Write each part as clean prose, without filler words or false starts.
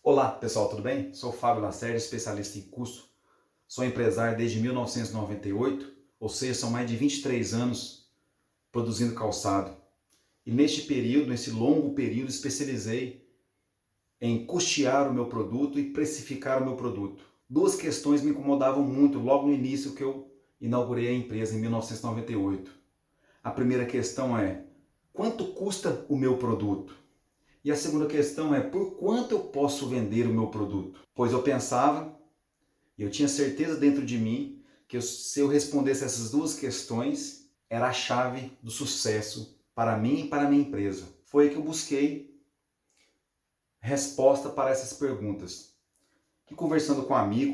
Olá pessoal, tudo bem? Sou o Fábio Lacerda, especialista em custo. Sou empresário desde 1998, ou seja, são mais de 23 anos produzindo calçado. E neste período, nesse longo período, especializei em custear o meu produto e precificar o meu produto. Duas questões me incomodavam muito logo no início que eu inaugurei a empresa em 1998. A primeira questão é: quanto custa o meu produto? E a segunda questão é: por quanto eu posso vender o meu produto? Pois eu pensava, e eu tinha certeza dentro de mim, que se eu respondesse essas duas questões, era a chave do sucesso para mim e para a minha empresa. Foi aí que eu busquei resposta para essas perguntas. E conversando com um amigo,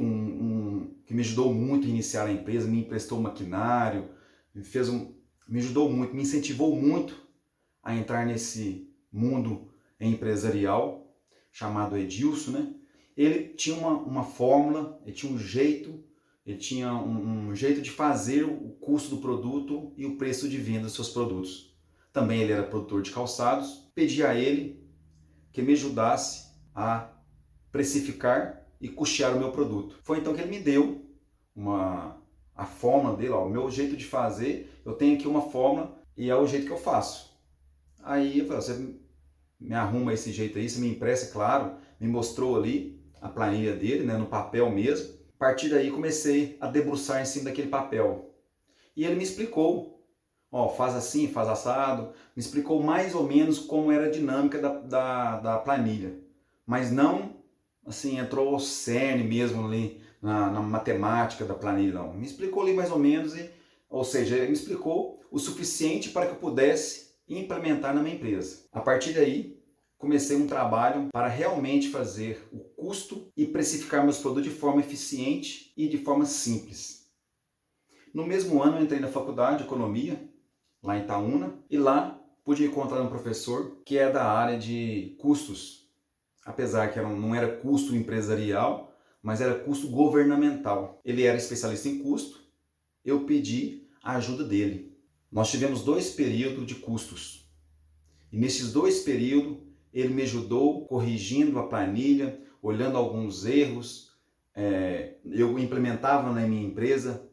que me ajudou muito a iniciar a empresa, me emprestou um maquinário, me ajudou muito, me incentivou muito a entrar nesse mundo empresarial, chamado Edilson, né? Ele tinha uma fórmula, ele tinha um jeito de fazer o custo do produto e o preço de venda dos seus produtos. Também ele era produtor de calçados. Pedi a ele que me ajudasse a precificar e custear o meu produto. Foi então que ele me deu a fórmula dele, ó, o meu jeito de fazer, eu tenho aqui uma fórmula e é o jeito que eu faço. Aí eu falei: você me arruma esse jeito aí, você me empresta, claro, me mostrou ali a planilha dele, né, no papel mesmo. A partir daí comecei a debruçar em cima daquele papel. E ele me explicou, ó, faz assim, faz assado, me explicou mais ou menos como era a dinâmica da planilha. Mas não, assim, entrou o cerne mesmo ali na matemática da planilha, não. Me explicou ali mais ou menos, ou seja, ele me explicou o suficiente para que eu pudesse implementar na minha empresa. A partir daí, comecei um trabalho para realmente fazer o custo e precificar meus produtos de forma eficiente e de forma simples. No mesmo ano eu entrei na faculdade de economia, lá em Itaúna, e lá pude encontrar um professor que é da área de custos, apesar que não era custo empresarial, mas era custo governamental. Ele era especialista em custo, eu pedi a ajuda dele. Nós tivemos 2 períodos de custos. E nesses 2 períodos, ele me ajudou corrigindo a planilha, olhando alguns erros. Eu implementava na minha empresa,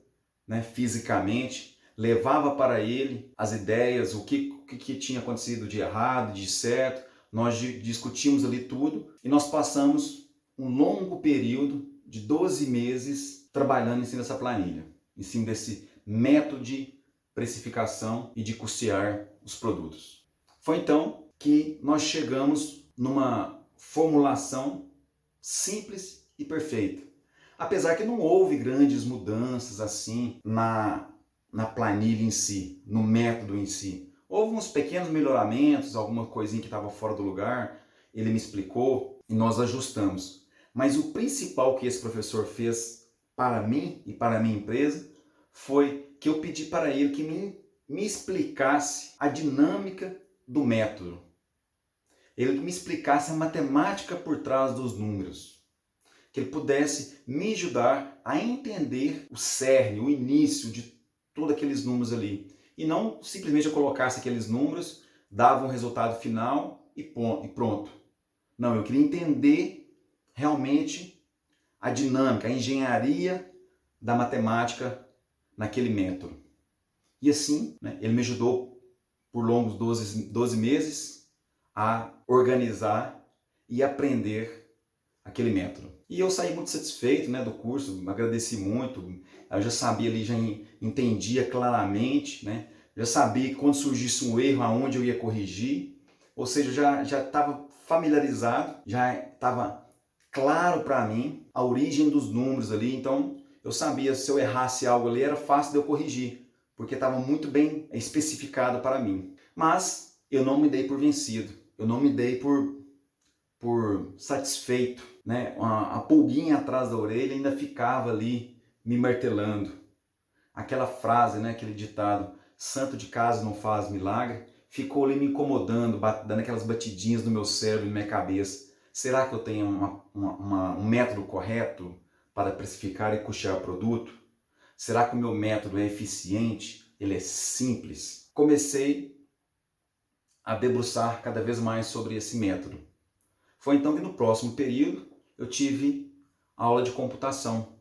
né, fisicamente, levava para ele as ideias, o que tinha acontecido de errado, de certo. Nós discutimos ali tudo e nós passamos um longo período de 12 meses trabalhando em cima dessa planilha, em cima desse método de precificação e de custear os produtos. Foi então que nós chegamos numa formulação simples e perfeita. Apesar que não houve grandes mudanças assim na planilha em si, no método em si. Houve uns pequenos melhoramentos, alguma coisinha que estava fora do lugar, ele me explicou e nós ajustamos. Mas o principal que esse professor fez para mim e para a minha empresa foi que eu pedi para ele que me explicasse a dinâmica do método. Ele me explicasse a matemática por trás dos números. Que ele pudesse me ajudar a entender o cerne, o início de todos aqueles números ali. E não simplesmente eu colocasse aqueles números, dava um resultado final e pronto. Não, eu queria entender realmente a dinâmica, a engenharia da matemática naquele método. E assim, né, ele me ajudou por longos 12 meses a organizar e aprender aquele método. E eu saí muito satisfeito, né, do curso, agradeci muito, eu já sabia ali, já entendia claramente, né, já sabia que quando surgisse um erro, aonde eu ia corrigir, ou seja, já estava familiarizado, já estava claro para mim a origem dos números ali, então eu sabia se eu errasse algo ali era fácil de eu corrigir, porque estava muito bem especificado para mim. Mas eu não me dei por vencido, eu não me dei por satisfeito, né? A pulguinha atrás da orelha ainda ficava ali me martelando. Aquela frase, né? Aquele ditado, santo de casa não faz milagre, ficou ali me incomodando, dando aquelas batidinhas no meu cérebro e na minha cabeça. Será que eu tenho um método correto para precificar e custear o produto? Será que o meu método é eficiente? Ele é simples? Comecei a debruçar cada vez mais sobre esse método. Foi então que no próximo período eu tive aula de computação.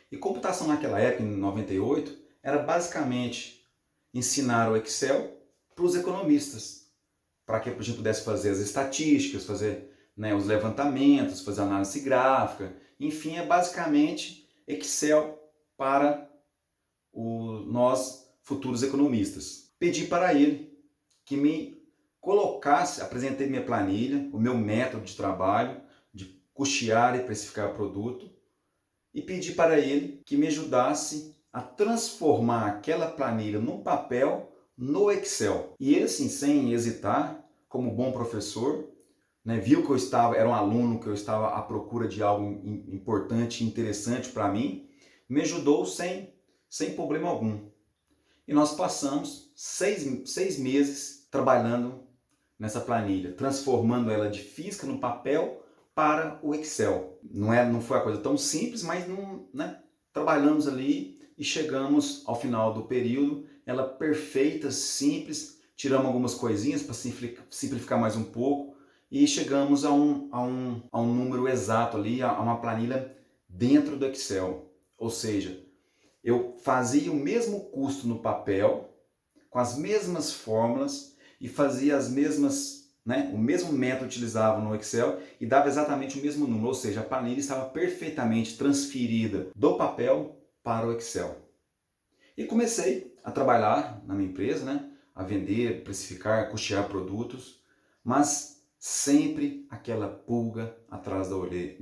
E computação naquela época, em 98, era basicamente ensinar o Excel para os economistas, para que a gente pudesse fazer as estatísticas, fazer, né, os levantamentos, fazer análise gráfica, enfim, é basicamente Excel para nós futuros economistas. Pedi para ele que me colocasse, apresentei minha planilha, o meu método de trabalho, de custear e precificar o produto, e pedi para ele que me ajudasse a transformar aquela planilha no papel, no Excel. E ele, assim, sem hesitar, como bom professor, né, viu que era um aluno, que eu estava à procura de algo importante e interessante para mim, me ajudou sem problema algum. E nós passamos 6 meses trabalhando nessa planilha, transformando ela de física no papel para o Excel. Não foi uma coisa tão simples, mas né, trabalhamos ali e chegamos ao final do período, ela perfeita, simples, tiramos algumas coisinhas para simplificar mais um pouco e chegamos a um número exato ali, a uma planilha dentro do Excel. Ou seja, eu fazia o mesmo custo no papel, com as mesmas fórmulas e fazia as mesmas, né, o mesmo método utilizava no Excel e dava exatamente o mesmo número, ou seja, a planilha estava perfeitamente transferida do papel para o Excel. E comecei a trabalhar na minha empresa, né, a vender, precificar, custear produtos, mas sempre aquela pulga atrás da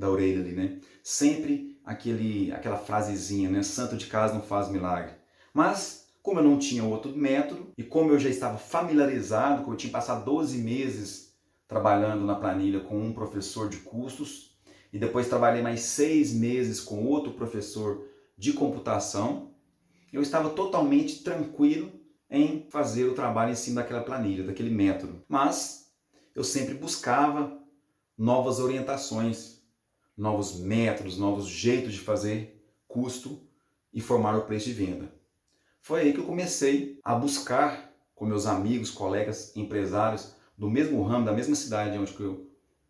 orelha ali, né? Sempre aquela frasezinha, né? Santo de casa não faz milagre. Mas, como eu não tinha outro método, e como eu já estava familiarizado, como eu tinha passado 12 meses trabalhando na planilha com um professor de custos, e depois trabalhei mais 6 meses com outro professor de computação, eu estava totalmente tranquilo em fazer o trabalho em cima daquela planilha, daquele método. Mas eu sempre buscava novas orientações, novos métodos, novos jeitos de fazer custo e formar o preço de venda. Foi aí que eu comecei a buscar com meus amigos, colegas, empresários do mesmo ramo, da mesma cidade onde eu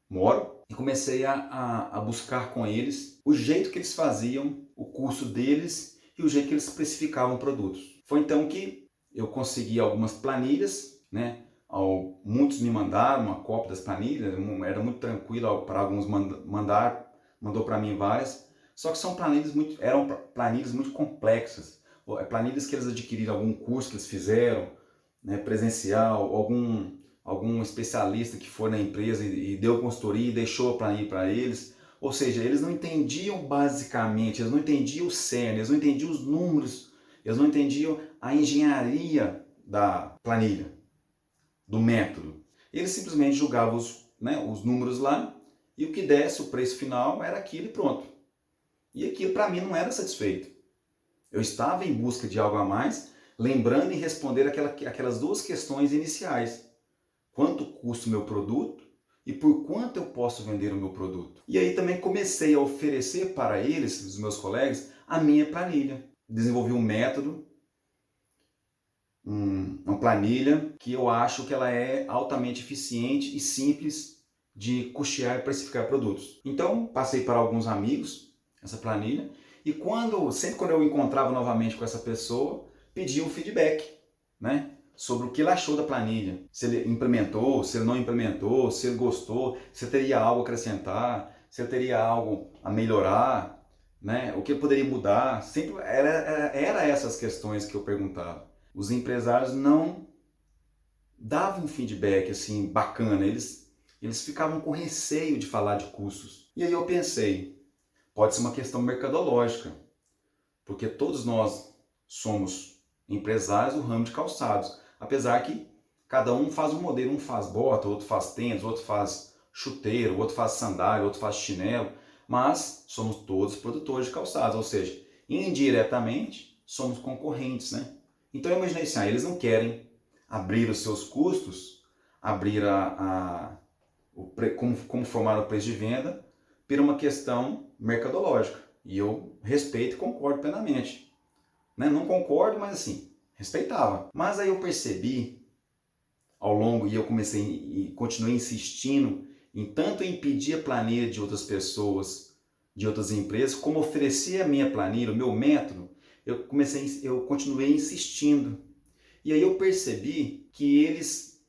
moro, e comecei a buscar com eles o jeito que eles faziam, o custo deles e o jeito que eles precificavam produtos. Foi então que eu consegui algumas planilhas, né? Muitos me mandaram uma cópia das planilhas, era muito tranquilo para alguns mandou para mim várias, só que eram planilhas muito complexas, planilhas que eles adquiriram algum curso que eles fizeram, né, presencial, algum especialista que foi na empresa e deu consultoria e deixou a planilha para eles. Ou seja, eles não entendiam basicamente, eles não entendiam o cerne, eles não entendiam os números, eles não entendiam a engenharia da planilha, do método. Eles simplesmente jogavam os números lá e o que desse, o preço final, era aquilo e pronto. E aquilo para mim não era satisfeito. Eu estava em busca de algo a mais, lembrando e responder aquelas duas questões iniciais. Quanto custa o meu produto e por quanto eu posso vender o meu produto? E aí também comecei a oferecer para eles, os meus colegas, a minha planilha. Desenvolvi um método, uma planilha que eu acho que ela é altamente eficiente e simples de custear e precificar produtos. Então, passei para alguns amigos essa planilha e sempre quando eu encontrava novamente com essa pessoa, pedia um feedback, né? Sobre o que ele achou da planilha, se ele implementou, se ele não implementou, se ele gostou, se teria algo a acrescentar, se teria algo a melhorar, né? O que ele poderia mudar. Sempre era essas questões que eu perguntava. Os empresários não davam um feedback assim bacana, eles ficavam com receio de falar de custos. E aí eu pensei, pode ser uma questão mercadológica, porque todos nós somos empresários do ramo de calçados. Apesar que cada um faz um modelo, um faz bota, outro faz tênis, outro faz chuteiro, outro faz sandália, outro faz chinelo, mas somos todos produtores de calçados, ou seja, indiretamente somos concorrentes, né? Então eu imaginei assim, eles não querem abrir os seus custos, abrir como formar o preço de venda por uma questão mercadológica. E eu respeito e concordo plenamente. Né? Não concordo, mas assim, respeitava. Mas aí eu percebi ao longo, e eu comecei e continuei insistindo tanto em pedir a planilha de outras pessoas, de outras empresas, como oferecer a minha planilha, o meu método, eu continuei insistindo. E aí eu percebi que eles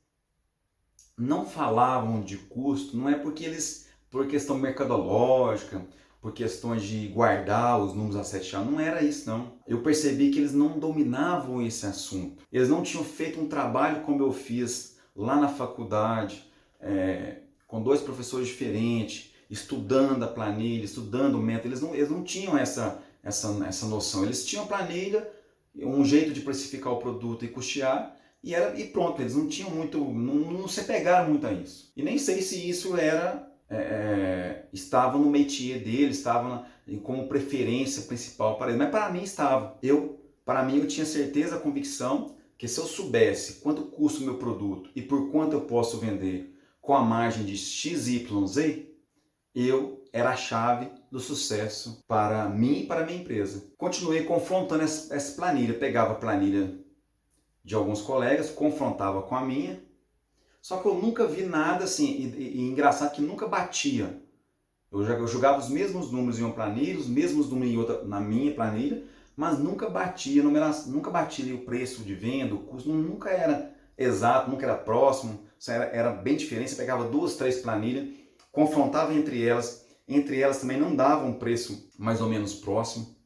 não falavam de custo, não é porque eles, por questão mercadológica, por questões de guardar os números a 7 chaves, não era isso não. Eu percebi que eles não dominavam esse assunto. Eles não tinham feito um trabalho como eu fiz lá na faculdade, com 2 professores diferentes, estudando a planilha, estudando o método. Eles não tinham essa noção. Eles tinham a planilha, um jeito de precificar o produto e custear, e pronto, eles não tinham muito, não se pegaram muito a isso. E nem sei se isso estava no métier deles, estava como preferência principal para eles, mas para mim estava. Para mim eu tinha certeza, convicção, que se eu soubesse quanto custa o meu produto e por quanto eu posso vender com a margem de XYZ, eu era a chave do sucesso para mim e para a minha empresa. Continuei confrontando essa planilha, pegava a planilha de alguns colegas, confrontava com a minha, só que eu nunca vi nada assim, e engraçado que nunca batia. Eu jogava os mesmos números em uma planilha, os mesmos números em outra, na minha planilha, mas nunca batia, nunca batia ali o preço de venda, o custo, nunca era exato, nunca era próximo, era bem diferente. Você pegava 2, 3 planilhas, confrontava entre elas também não dava um preço mais ou menos próximo.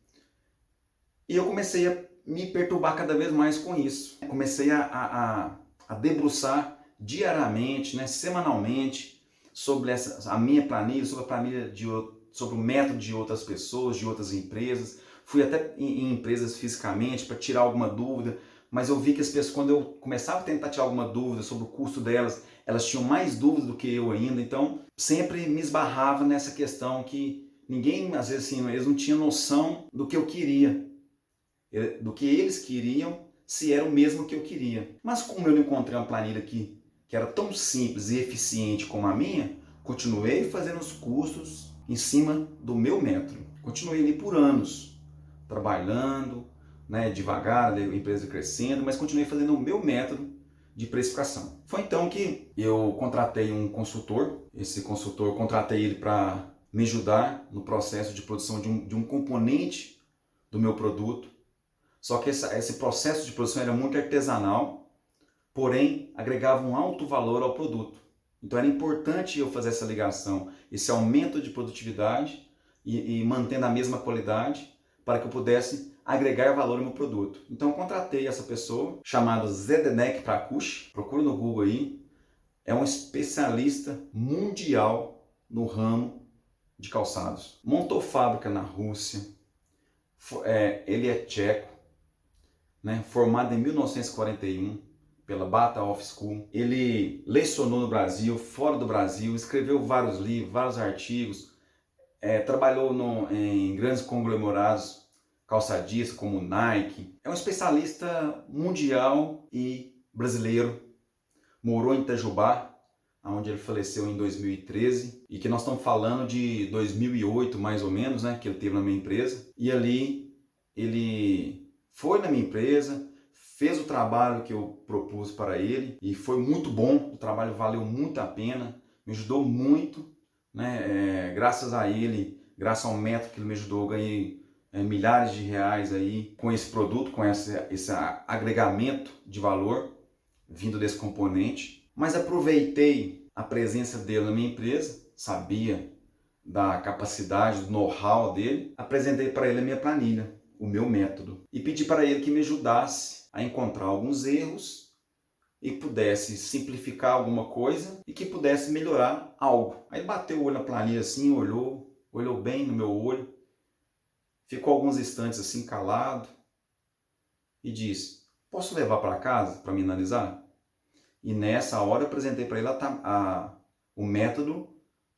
E eu comecei a me perturbar cada vez mais com isso. Comecei a debruçar diariamente, né, semanalmente, sobre a minha planilha, sobre a planilha sobre o método de outras pessoas, de outras empresas. Fui até em empresas fisicamente para tirar alguma dúvida, mas eu vi que as pessoas, quando eu começava a tentar tirar alguma dúvida sobre o custo delas, elas tinham mais dúvidas do que eu ainda, então sempre me esbarrava nessa questão que ninguém, às vezes assim, eles não tinham noção do que eu queria, do que eles queriam, se era o mesmo que eu queria. Mas como eu não encontrei uma planilha que era tão simples e eficiente como a minha, continuei fazendo os cursos em cima do meu método. Continuei ali por anos, trabalhando, né, devagar, a empresa crescendo, mas continuei fazendo o meu método de precificação. Foi então que eu contratei um consultor. Esse consultor, eu contratei ele para me ajudar no processo de produção de um componente do meu produto. Só que esse processo de produção era muito artesanal, porém agregava um alto valor ao produto. Então era importante eu fazer essa ligação, esse aumento de produtividade e mantendo a mesma qualidade para que eu pudesse agregar valor ao meu produto. Então eu contratei essa pessoa, chamada Zdenek Prakush, procura no Google aí, é um especialista mundial no ramo de calçados. Montou fábrica na Rússia, ele é tcheco, né, formado em 1941 pela Bata Off School. Ele lecionou no Brasil, fora do Brasil, escreveu vários livros, vários artigos, trabalhou em grandes conglomerados calçadistas como Nike. É um especialista mundial e brasileiro. Morou em Itajubá, onde ele faleceu em 2013, e que nós estamos falando de 2008 mais ou menos, né, que ele teve na minha empresa. E ali ele foi na minha empresa, fez o trabalho que eu propus para ele e foi muito bom. O trabalho valeu muito a pena, me ajudou muito, né? Graças a ele, graças ao método que ele me ajudou, eu ganhei milhares de reais aí com esse produto, com esse agregamento de valor vindo desse componente. Mas aproveitei a presença dele na minha empresa, sabia da capacidade, do know-how dele, apresentei para ele a minha planilha, o meu método, e pedi para ele que me ajudasse a encontrar alguns erros e pudesse simplificar alguma coisa e que pudesse melhorar algo. Aí ele bateu o olho na planilha assim, olhou bem no meu olho, ficou alguns instantes assim calado e disse: posso levar para casa para me analisar? E nessa hora eu apresentei para ele o método,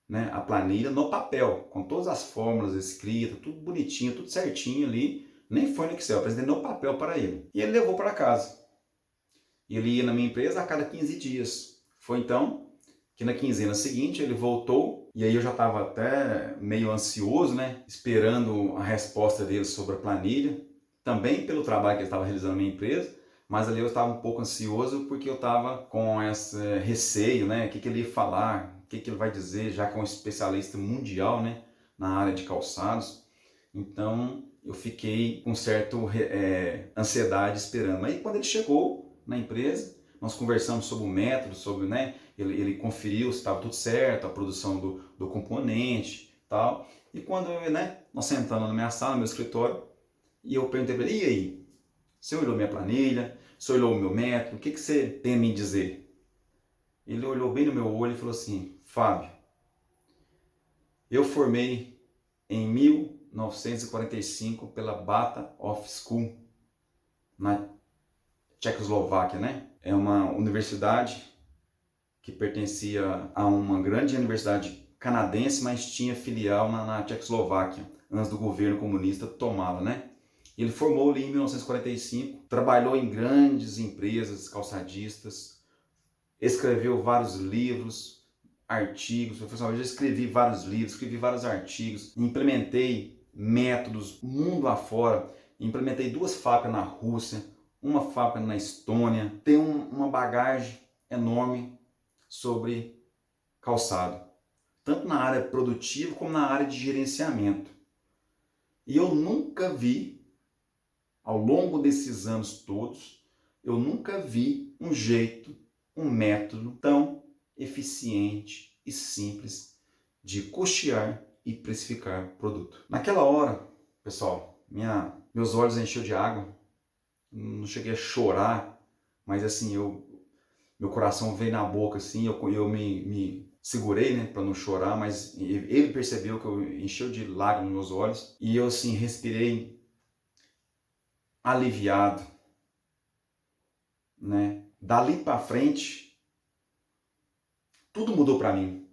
né, a planilha no papel, com todas as fórmulas escritas, tudo bonitinho, tudo certinho ali. Nem foi no Excel, eu apresentei no papel para ele. E ele levou para casa. Ele ia na minha empresa a cada 15 dias. Foi então que na quinzena seguinte ele voltou, e aí eu já estava até meio ansioso, né, esperando a resposta dele sobre a planilha, também pelo trabalho que ele estava realizando na minha empresa, mas ali eu estava um pouco ansioso porque eu estava com esse receio, né, o que ele ia falar, que ele vai dizer, já que é um especialista mundial, né, na área de calçados. Então eu fiquei com certa ansiedade esperando. Aí quando ele chegou na empresa, nós conversamos sobre o método, sobre, né, ele conferiu se estava tudo certo, a produção do componente e tal. E quando, né, nós sentamos na minha sala, no meu escritório, e eu perguntei para ele, e aí? Você olhou minha planilha? Você olhou o meu método? O que você tem a me dizer? Ele olhou bem no meu olho e falou assim, Fábio, eu formei em 1945 pela Bata of School, na Tchecoslováquia, né? É uma universidade que pertencia a uma grande universidade canadense, mas tinha filial na Tchecoslováquia, antes do governo comunista tomá-la, né? Ele formou ali em 1945, trabalhou em grandes empresas calçadistas, escreveu vários livros, artigos. Eu já escrevi vários livros, escrevi vários artigos, implementei métodos mundo afora, implementei 2 fábricas na Rússia, uma fábrica na Estônia, tenho uma bagagem enorme sobre calçado, tanto na área produtiva como na área de gerenciamento. E eu nunca vi, ao longo desses anos todos, eu nunca vi um jeito, um método tão eficiente e simples de custear e precificar produto. Naquela hora, pessoal, meus olhos encheu de água, não cheguei a chorar, mas assim, meu coração veio na boca, assim, eu me segurei, né, para não chorar, mas ele percebeu que eu encheu de lágrimas nos meus olhos e eu assim respirei aliviado, né? Dali para frente, tudo mudou para mim.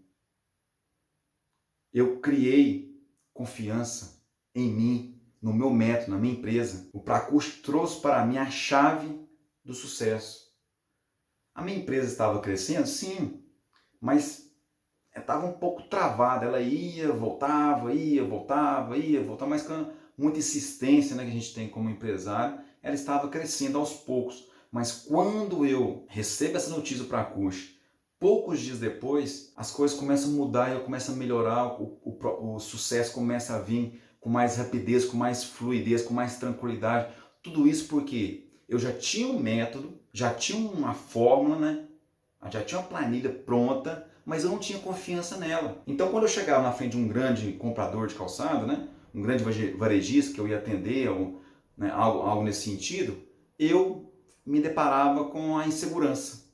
Eu criei confiança em mim, no meu método, na minha empresa. O Pracush trouxe para mim a chave do sucesso. A minha empresa estava crescendo, sim, mas estava um pouco travada. Ela ia, voltava, mas com muita insistência, né, que a gente tem como empresário, ela estava crescendo aos poucos. Mas quando eu recebo essa notícia do Pracush, poucos dias depois, as coisas começam a mudar e eu começo a melhorar, o sucesso começa a vir com mais rapidez, com mais fluidez, com mais tranquilidade. Tudo isso porque eu já tinha um método, já tinha uma fórmula, né? Já tinha uma planilha pronta, mas eu não tinha confiança nela. Então, quando eu chegava na frente de um grande comprador de calçado, né? Um grande varejista que eu ia atender, ou, né, algo nesse sentido, eu me deparava com a insegurança.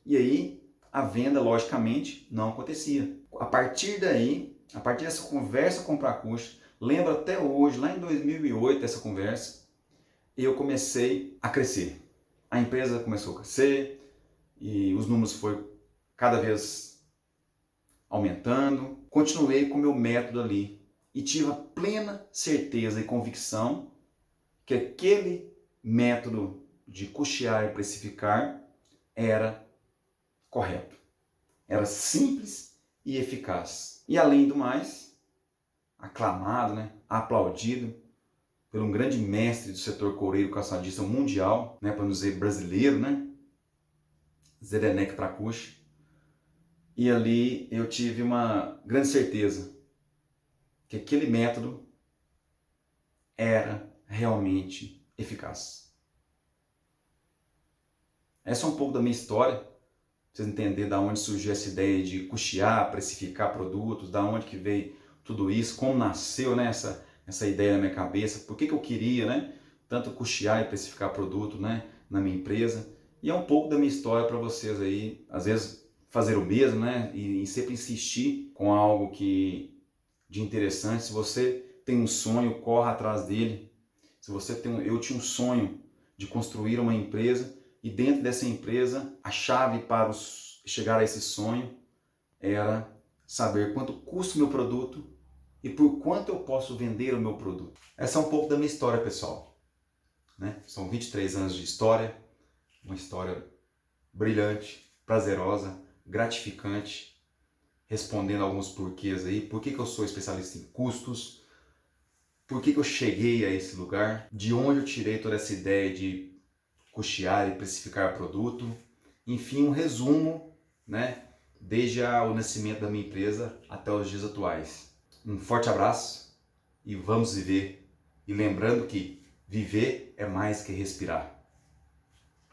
E aí, a venda, logicamente, não acontecia. A partir daí, a partir dessa conversa com o Pracush, lembro até hoje, lá em 2008, essa conversa, eu comecei a crescer. A empresa começou a crescer e os números foram cada vez aumentando. Continuei com o meu método ali e tive a plena certeza e convicção que aquele método de custear e precificar era correto. Era simples e eficaz. E além do mais, aclamado, né, aplaudido por um grande mestre do setor coureiro calçadista mundial, né, para não dizer brasileiro, né, Zdeněk Pracush. E ali eu tive uma grande certeza que aquele método era realmente eficaz. Essa é um pouco da minha história, para vocês entenderem de onde surgiu essa ideia de custear, precificar produtos, da onde que veio tudo isso, como nasceu, né, essa ideia na minha cabeça, por que eu queria, né, tanto custear e precificar produto, né, na minha empresa. E é um pouco da minha história para vocês aí, às vezes fazer o mesmo, né, e sempre insistir com algo de interessante. Se você tem um sonho, corra atrás dele. Se você eu tinha um sonho de construir uma empresa e dentro dessa empresa a chave para chegar a esse sonho era saber quanto custa o meu produto e por quanto eu posso vender o meu produto. Essa é um pouco da minha história, pessoal, né? São 23 anos de história, uma história brilhante, prazerosa, gratificante, respondendo alguns porquês aí. Por que eu sou especialista em custos? Por que eu cheguei a esse lugar? De onde eu tirei toda essa ideia de custear e precificar produto? Enfim, um resumo, né, desde o nascimento da minha empresa até os dias atuais. Um forte abraço e vamos viver. E lembrando que viver é mais que respirar.